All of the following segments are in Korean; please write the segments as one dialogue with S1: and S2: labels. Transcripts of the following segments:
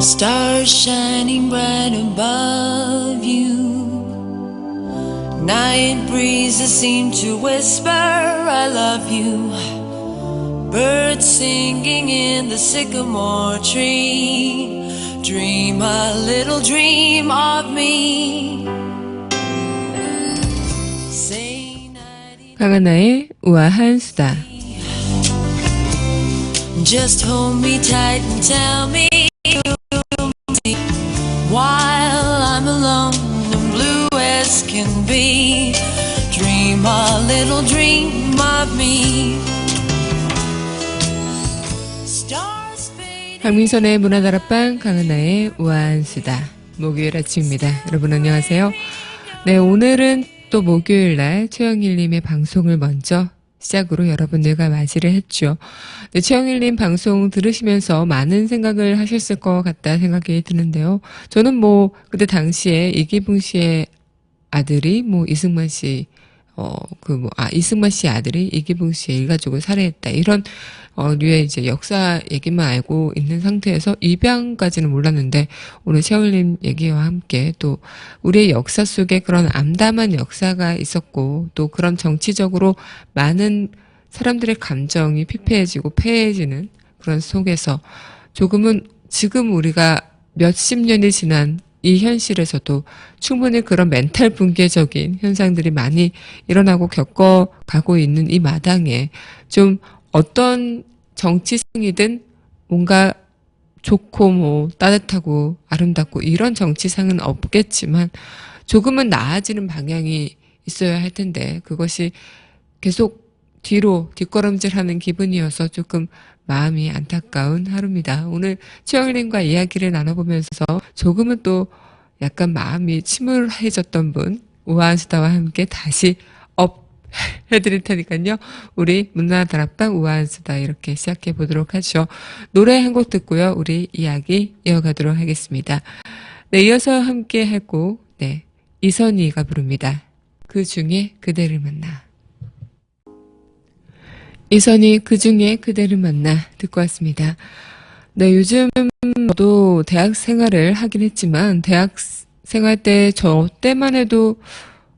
S1: Stars shining bright above you. Night breezes seem to whisper, I love you. Birds singing in the sycamore tree. Dream a little dream of me.
S2: 강하나의 우아한 수다.
S1: Just hold me tight and tell me while I'm alone and blue as can be. Dream a little dream of me.
S2: 강민선의 문화다락방 강하나의 우아한 수다. 목요일 아침입니다. 여러분 안녕하세요. 네, 오늘은 또 목요일날 최영일님의 방송을 먼저 시작으로 여러분들과 맞이를 했죠. 네, 최영일님 방송 들으시면서 많은 생각을 하셨을 것 같다 생각이 드는데요. 저는 그때 당시에 이기붕 씨의 아들이 이승만 씨, 이승만 씨 아들이 이기붕 씨의 일가족을 살해했다. 이런, 류의 이제 역사 얘기만 알고 있는 상태에서 입양까지는 몰랐는데, 오늘 최영일님 얘기와 함께 또 우리의 역사 속에 그런 암담한 역사가 있었고, 또 그런 정치적으로 많은 사람들의 감정이 피폐해지고 폐해지는 그런 속에서 조금은 지금 우리가 몇십 년이 지난 이 현실에서도 충분히 그런 멘탈 붕괴적인 현상들이 많이 일어나고 겪어가고 있는 이 마당에 좀 어떤 정치상이든 뭔가 좋고 따뜻하고 아름답고 이런 정치상은 없겠지만 조금은 나아지는 방향이 있어야 할 텐데 그것이 계속 뒤로 뒷걸음질하는 기분이어서 조금 마음이 안타까운 하루입니다. 오늘 최영일님과 이야기를 나눠보면서 조금은 또 약간 마음이 침울해졌던 분 우아한 수다와 함께 다시 업 해드릴 테니까요. 우리 문화다락방 우아한 수다 이렇게 시작해 보도록 하죠. 노래 한 곡 듣고요. 우리 이야기 이어가도록 하겠습니다. 네, 이어서 함께 할 곡 이선희가 부릅니다. 그 중에 그대를 만나. 이선희 그 중에 그대를 만나 듣고 왔습니다. 네, 요즘 저도 대학 생활을 하긴 했지만 대학 생활 때 저 때만 해도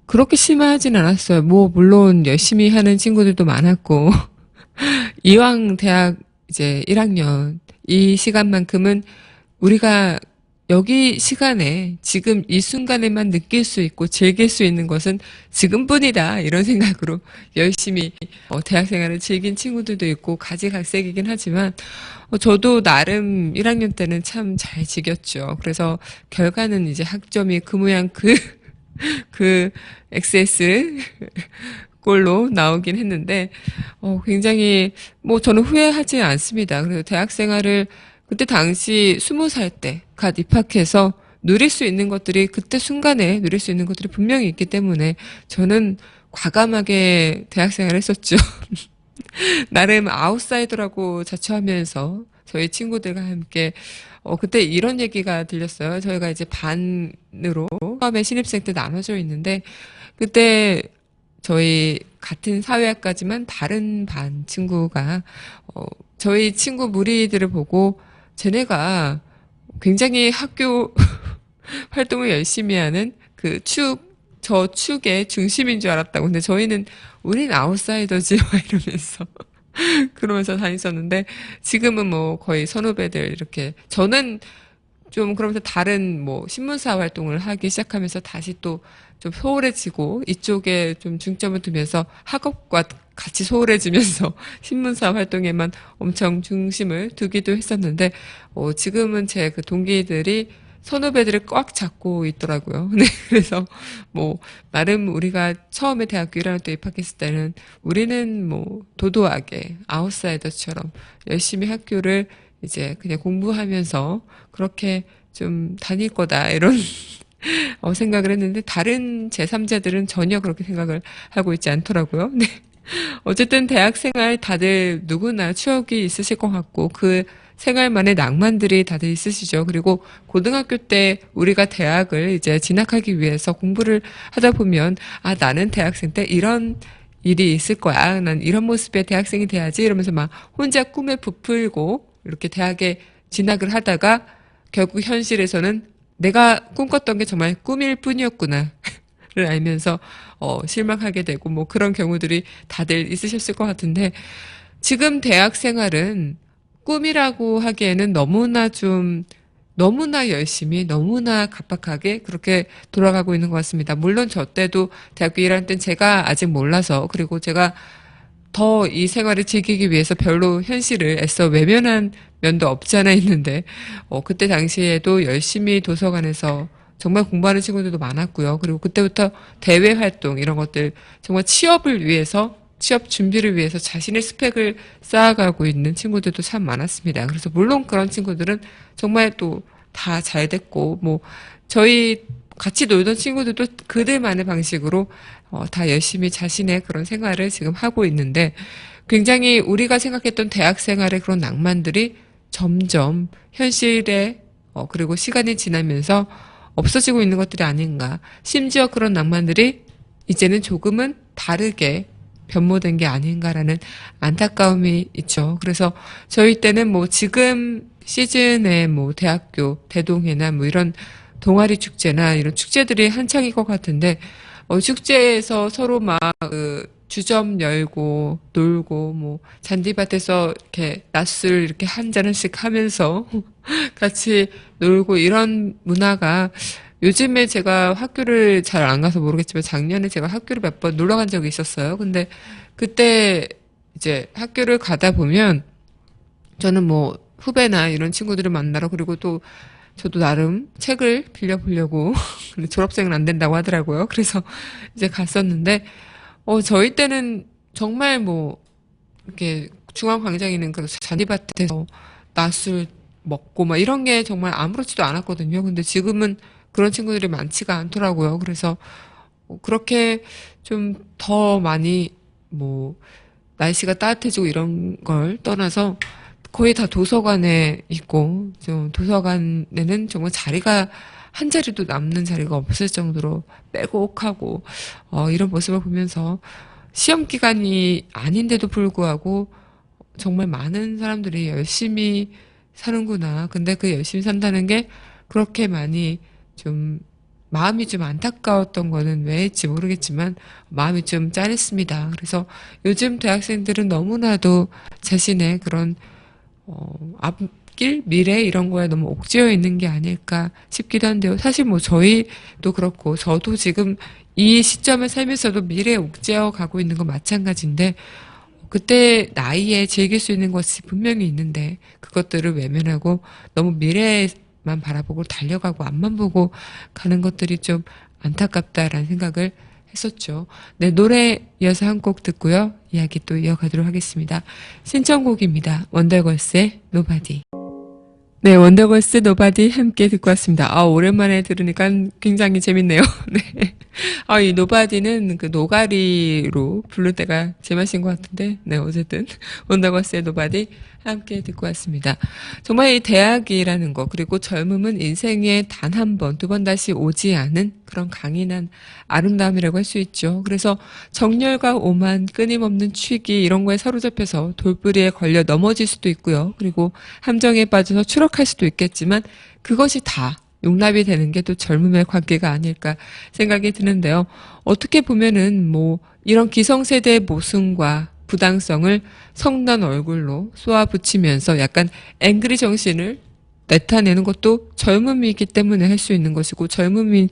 S2: 그렇게 심하진 않았어요. 물론 열심히 하는 친구들도 많았고 이왕 대학 이제 1학년 이 시간만큼은 우리가 여기 시간에 지금 이 순간에만 느낄 수 있고 즐길 수 있는 것은 지금뿐이다 이런 생각으로 열심히 대학생활을 즐긴 친구들도 있고 가지각색이긴 하지만 저도 나름 1학년 때는 참 잘 즐겼죠. 그래서 결과는 이제 학점이 그 모양 그 XS 꼴로 나오긴 했는데 굉장히 저는 후회하지 않습니다. 그래서 대학생활을 그때 당시 20살 때 갓 입학해서 누릴 수 있는 것들이 그때 순간에 누릴 수 있는 것들이 분명히 있기 때문에 저는 과감하게 대학생활을 했었죠. 나름 아웃사이더라고 자처하면서 저희 친구들과 함께 그때 이런 얘기가 들렸어요. 저희가 이제 반으로 처음에 신입생 때 나눠져 있는데 그때 저희 같은 사회학과지만 다른 반 친구가 저희 친구 무리들을 보고 쟤네가 굉장히 학교 활동을 열심히 하는 저 축의 중심인 줄 알았다고. 근데 우린 아웃사이더지, 이러면서. 그러면서 다녔었는데, 지금은 거의 선후배들 이렇게. 저는 좀 그러면서 다른 신문사 활동을 하기 시작하면서 다시 또 좀 소홀해지고, 이쪽에 좀 중점을 두면서 학업과 같이 소홀해지면서 신문사 활동에만 엄청 중심을 두기도 했었는데, 지금은 제 그 동기들이 선후배들을 꽉 잡고 있더라고요. 네, 그래서 나름 우리가 처음에 대학교 1학년 때 입학했을 때는 우리는 도도하게 아웃사이더처럼 열심히 학교를 이제 그냥 공부하면서 그렇게 좀 다닐 거다, 이런 생각을 했는데 다른 제3자들은 전혀 그렇게 생각을 하고 있지 않더라고요. 네. 어쨌든 대학생활 다들 누구나 추억이 있으실 것 같고 그 생활만의 낭만들이 다들 있으시죠. 그리고 고등학교 때 우리가 대학을 이제 진학하기 위해서 공부를 하다 보면 나는 대학생 때 이런 일이 있을 거야. 난 이런 모습의 대학생이 돼야지. 이러면서 막 혼자 꿈에 부풀고 이렇게 대학에 진학을 하다가 결국 현실에서는 내가 꿈꿨던 게 정말 꿈일 뿐이었구나. 를 알면서 실망하게 되고 뭐 그런 경우들이 다들 있으셨을 것 같은데 지금 대학 생활은 꿈이라고 하기에는 너무나 열심히 너무나 각박하게 그렇게 돌아가고 있는 것 같습니다. 물론 저 때도 대학교 1학년 때는 제가 아직 몰라서 그리고 제가 더 이 생활을 즐기기 위해서 별로 현실을 애써 외면한 면도 없지 않아 있는데 그때 당시에도 열심히 도서관에서 정말 공부하는 친구들도 많았고요. 그리고 그때부터 대외 활동 이런 것들 정말 취업을 위해서 취업 준비를 위해서 자신의 스펙을 쌓아가고 있는 친구들도 참 많았습니다. 그래서 물론 그런 친구들은 정말 또 다 잘 됐고 뭐 저희 같이 놀던 친구들도 그들만의 방식으로 다 열심히 자신의 그런 생활을 지금 하고 있는데 굉장히 우리가 생각했던 대학 생활의 그런 낭만들이 점점 현실에 그리고 시간이 지나면서 없어지고 있는 것들이 아닌가. 심지어 그런 낭만들이 이제는 조금은 다르게 변모된 게 아닌가라는 안타까움이 있죠. 그래서 저희 때는 뭐 지금 시즌에 뭐 대학교 대동회나 뭐 이런 동아리 축제나 이런 축제들이 한창일 것 같은데 축제에서 서로 막 주점 열고 놀고 뭐 잔디밭에서 이렇게 낮술 이렇게 한 잔씩 하면서 같이 놀고 이런 문화가 요즘에 제가 학교를 잘 안 가서 모르겠지만 작년에 제가 학교를 몇 번 놀러 간 적이 있었어요. 근데 그때 이제 학교를 가다 보면 저는 뭐 후배나 이런 친구들을 만나러 그리고 또 저도 나름 책을 빌려보려고 근데 졸업생은 안 된다고 하더라고요. 그래서 이제 갔었는데 저희 때는 정말 뭐 이렇게 중앙광장에 있는 그런 잔디밭에서 낮술 먹고 막 이런 게 정말 아무렇지도 않았거든요. 근데 지금은 그런 친구들이 많지가 않더라고요. 그래서 그렇게 좀 더 많이 뭐 날씨가 따뜻해지고 이런 걸 떠나서 거의 다 도서관에 있고 좀 도서관에는 정말 자리가 한 자리도 남는 자리가 없을 정도로 빼곡하고 이런 모습을 보면서 시험 기간이 아닌데도 불구하고 정말 많은 사람들이 열심히 사는구나. 근데 그 열심히 산다는 게 그렇게 많이 좀 마음이 좀 안타까웠던 거는 왜일지 모르겠지만 마음이 좀 짠했습니다. 그래서 요즘 대학생들은 너무나도 자신의 그런 앞길, 미래 이런 거에 너무 옥죄어 있는 게 아닐까 싶기도 한데요. 사실 뭐 저희도 그렇고 저도 지금 이 시점을 살면서도 미래에 옥죄어 가고 있는 건 마찬가지인데 그때 나이에 즐길 수 있는 것이 분명히 있는데 그것들을 외면하고 너무 미래에만 바라보고 달려가고 앞만 보고 가는 것들이 좀 안타깝다라는 생각을 했었죠. 네, 노래 이어서 한 곡 듣고요. 이야기 또 이어가도록 하겠습니다. 신청곡입니다. 원더걸스의 Nobody. 네, 원더걸스 노바디 함께 듣고 왔습니다. 오랜만에 들으니까 굉장히 재밌네요. 네. 이 노바디는 그 노가리로 부를 때가 제맛인 것 같은데, 네, 어쨌든, 원더걸스의 노바디 함께 듣고 왔습니다. 정말 이 대학이라는 거, 그리고 젊음은 인생에 단 한 번, 두 번 다시 오지 않은 그런 강인한 아름다움이라고 할 수 있죠. 그래서 정열과 오만, 끊임없는 취기, 이런 거에 사로잡혀서 돌부리에 걸려 넘어질 수도 있고요. 그리고 함정에 빠져서 추락할 수도 있겠지만, 그것이 다 용납이 되는 게 또 젊음의 관계가 아닐까 생각이 드는데요. 어떻게 보면은 뭐 이런 기성세대의 모순과 부당성을 성난 얼굴로 쏘아붙이면서 약간 앵그리 정신을 나타내는 것도 젊음이기 때문에 할 수 있는 것이고 젊음인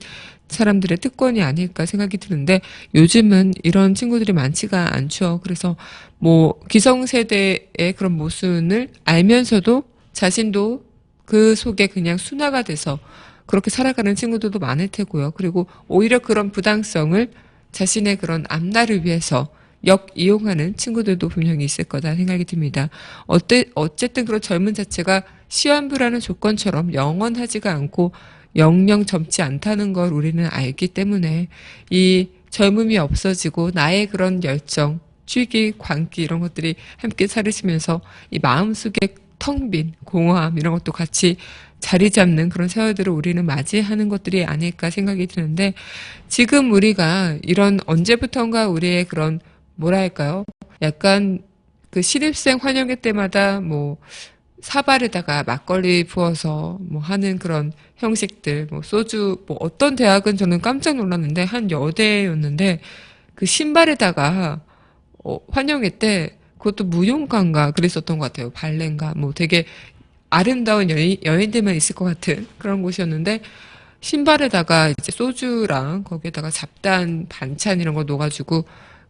S2: 사람들의 특권이 아닐까 생각이 드는데 요즘은 이런 친구들이 많지가 않죠. 그래서 뭐 기성세대의 그런 모순을 알면서도 자신도 그 속에 그냥 순화가 돼서 그렇게 살아가는 친구들도 많을 테고요. 그리고 오히려 그런 부당성을 자신의 그런 앞날을 위해서 역이용하는 친구들도 분명히 있을 거다 생각이 듭니다. 어쨌든 그런 젊은 자체가 시한부라는 조건처럼 영원하지가 않고 영영 젊지 않다는 걸 우리는 알기 때문에 이 젊음이 없어지고 나의 그런 열정, 취기, 광기 이런 것들이 함께 사라지면서 이 마음속에 텅 빈 공허함 이런 것도 같이 자리 잡는 그런 세월들을 우리는 맞이하는 것들이 아닐까 생각이 드는데 지금 우리가 이런 언제부턴가 우리의 그런 뭐랄까요? 약간 그 신입생 환영회 때마다 뭐 사발에다가 막걸리 부어서 뭐 하는 그런 형식들, 뭐 소주, 뭐 어떤 대학은 저는 깜짝 놀랐는데 한 여대였는데 그 신발에다가 환영회 때 그것도 무용가인가 그랬었던 것 같아요. 발레인가 뭐 되게 아름다운 여인들만 있을 것 같은 그런 곳이었는데 신발에다가 이제 소주랑 거기에다가 잡다한 반찬 이런 거 넣어가지고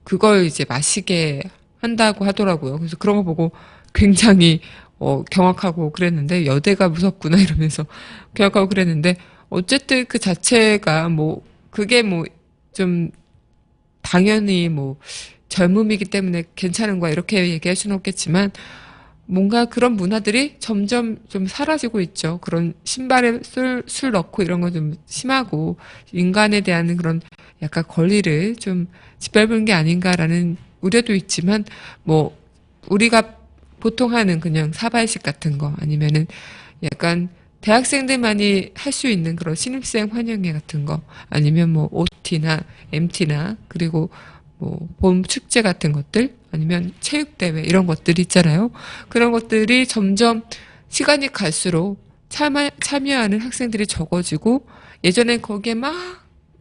S2: 그걸 이제 마시게 한다고 하더라고요. 그래서 그런 거 보고 굉장히 경악하고 그랬는데 여대가 무섭구나 이러면서 경악하고 그랬는데 어쨌든 그 자체가 뭐 그게 뭐 좀 당연히 뭐 젊음이기 때문에 괜찮은 거야 이렇게 얘기할 수는 없겠지만 뭔가 그런 문화들이 점점 좀 사라지고 있죠. 그런 신발에 술 넣고 이런 건 좀 심하고 인간에 대한 그런 약간 권리를 좀 짓밟은 게 아닌가라는 우려도 있지만 뭐 우리가 보통 하는 그냥 사발식 같은 거 아니면은 약간 대학생들만이 할 수 있는 그런 신입생 환영회 같은 거 아니면 뭐 OT나 MT나 그리고 뭐 봄 축제 같은 것들 아니면 체육대회 이런 것들 있잖아요. 그런 것들이 점점 시간이 갈수록 참여하는 학생들이 적어지고 예전엔 거기에 막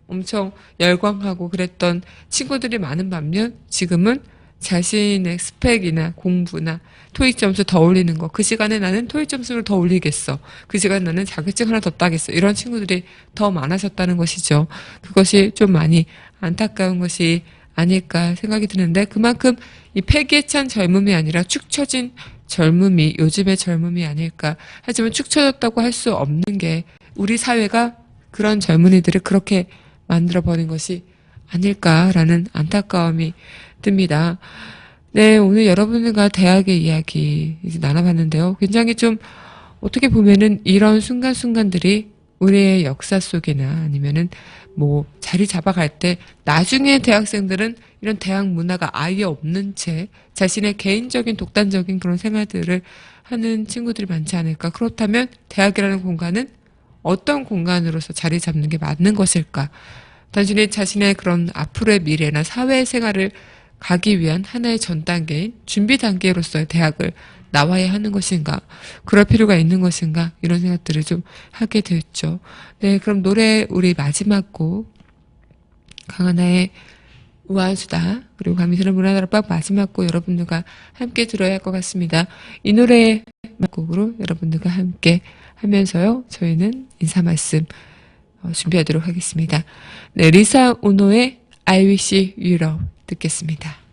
S2: 엄청 열광하고 그랬던 친구들이 많은 반면 지금은 자신의 스펙이나 공부나 토익 점수 더 올리는 거. 그 시간에 나는 토익 점수를 더 올리겠어. 그 시간에 나는 자격증 하나 더 따겠어. 이런 친구들이 더 많아졌다는 것이죠. 그것이 좀 많이 안타까운 것이 아닐까 생각이 드는데 그만큼 이 패기에 찬 젊음이 아니라 축 처진 젊음이 요즘의 젊음이 아닐까. 하지만 축 처졌다고 할 수 없는 게 우리 사회가 그런 젊은이들을 그렇게 만들어버린 것이 아닐까라는 안타까움이 듭니다. 네, 오늘 여러분들과 대학의 이야기 이제 나눠봤는데요. 굉장히 좀 어떻게 보면은 이런 순간순간들이 우리의 역사 속이나 아니면은 뭐 자리 잡아갈 때 나중에 대학생들은 이런 대학 문화가 아예 없는 채 자신의 개인적인 독단적인 그런 생활들을 하는 친구들이 많지 않을까. 그렇다면 대학이라는 공간은 어떤 공간으로서 자리 잡는 게 맞는 것일까? 단순히 자신의 그런 앞으로의 미래나 사회생활을 가기 위한 하나의 전 단계인 준비 단계로서의 대학을 나와야 하는 것인가, 그럴 필요가 있는 것인가, 이런 생각들을 좀 하게 됐죠. 네, 그럼 노래 우리 마지막 곡, 강하나의 우아한 수다, 그리고 감미스러운 문화다락방 마지막 곡 여러분들과 함께 들어야 할 것 같습니다. 이 노래 마지막 곡으로 여러분들과 함께 하면서요, 저희는 인사 말씀 준비하도록 하겠습니다. 네, 리사 오노의 I wish you love 듣겠습니다.